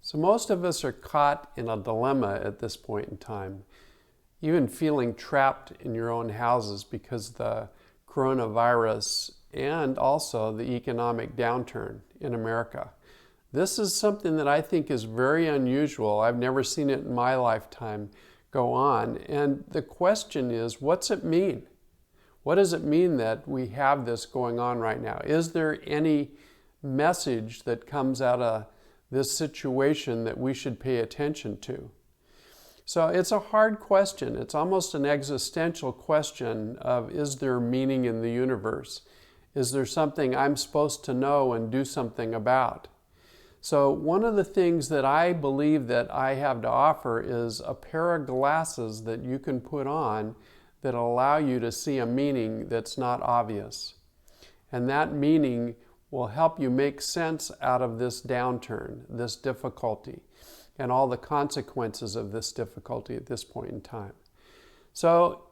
So most of us are caught in a dilemma at this point in time, even feeling trapped in your own houses because of the coronavirus and also the economic downturn in America. This is something that I think is very unusual. I've never seen it in my lifetime go on. And the question is, what's it mean? What does it mean that we have this going on right now? Is there any message that comes out of this situation that we should pay attention to? So it's a hard question. It's almost an existential question of, is there meaning in the universe? Is there something I'm supposed to know and do something about? So one of the things that I believe that I have to offer is a pair of glasses that you can put on that allow you to see a meaning that's not obvious. And that meaning will help you make sense out of this downturn, this difficulty, and all the consequences of this difficulty at this point in time. So,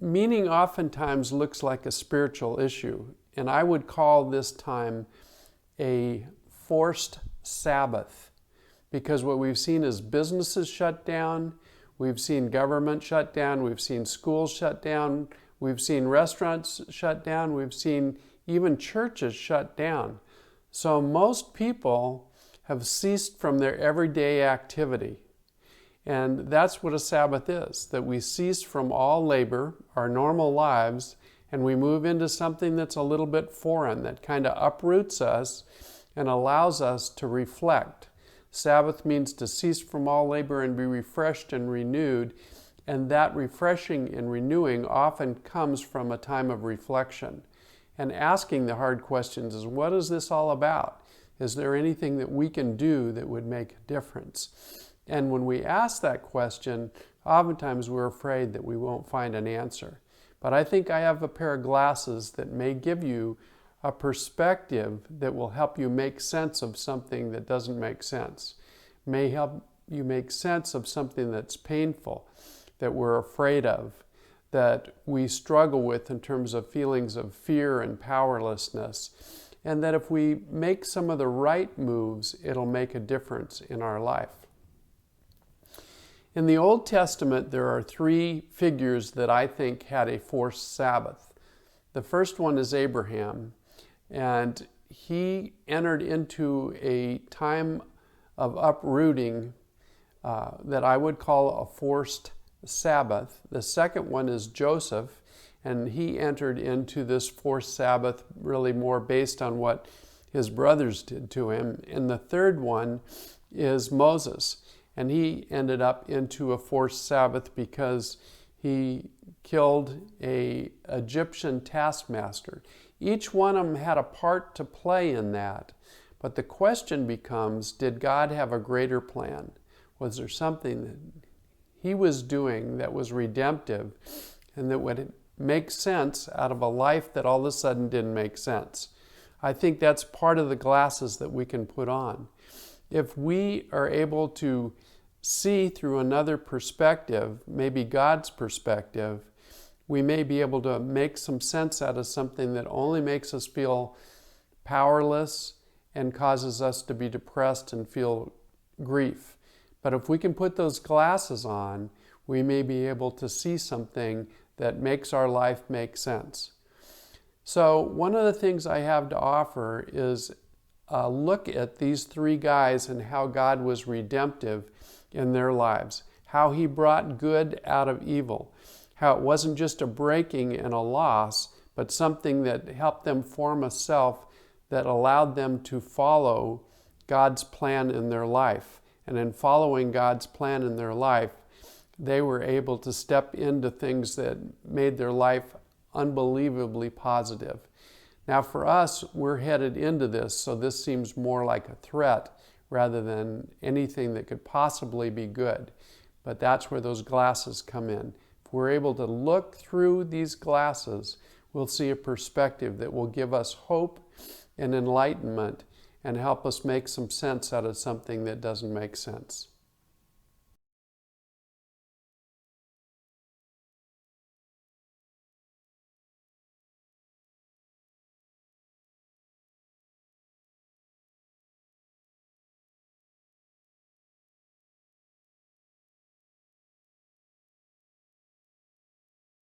meaning oftentimes looks like a spiritual issue, and I would call this time a forced Sabbath, because what we've seen is businesses shut down, we've seen government shut down, we've seen schools shut down, we've seen restaurants shut down, we've seen even churches shut down. So most people have ceased from their everyday activity. And that's what a Sabbath is, that we cease from all labor, our normal lives, and we move into something that's a little bit foreign, that kind of uproots us and allows us to reflect. Sabbath means to cease from all labor and be refreshed and renewed, and that refreshing and renewing often comes from a time of reflection. And asking the hard questions is, what is this all about? Is there anything that we can do that would make a difference? And when we ask that question, oftentimes we're afraid that we won't find an answer. But I think I have a pair of glasses that may give you a perspective that will help you make sense of something that doesn't make sense. May help you make sense of something that's painful, that we're afraid of, that we struggle with in terms of feelings of fear and powerlessness, and that if we make some of the right moves, it'll make a difference in our life. In the Old Testament, there are three figures that I think had a forced Sabbath. The first one is Abraham, and he entered into a time of uprooting that I would call a forced Sabbath. The second one is Joseph, and he entered into this forced Sabbath really more based on what his brothers did to him. And the third one is Moses, and he ended up into a forced Sabbath because he killed an Egyptian taskmaster. Each one of them had a part to play in that, but the question becomes, did God have a greater plan? Was there something that he was doing that was redemptive and that would make sense out of a life that all of a sudden didn't make sense? I think that's part of the glasses that we can put on. If we are able to see through another perspective, maybe God's perspective, we may be able to make some sense out of something that only makes us feel powerless and causes us to be depressed and feel grief. But if we can put those glasses on, we may be able to see something that makes our life make sense. So one of the things I have to offer is a look at these three guys and how God was redemptive in their lives, how he brought good out of evil, how it wasn't just a breaking and a loss, but something that helped them form a self that allowed them to follow God's plan in their life. And in following God's plan in their life, they were able to step into things that made their life unbelievably positive. Now for us, we're headed into this, so this seems more like a threat rather than anything that could possibly be good. But that's where those glasses come in. If we're able to look through these glasses, we'll see a perspective that will give us hope and enlightenment and help us make some sense out of something that doesn't make sense.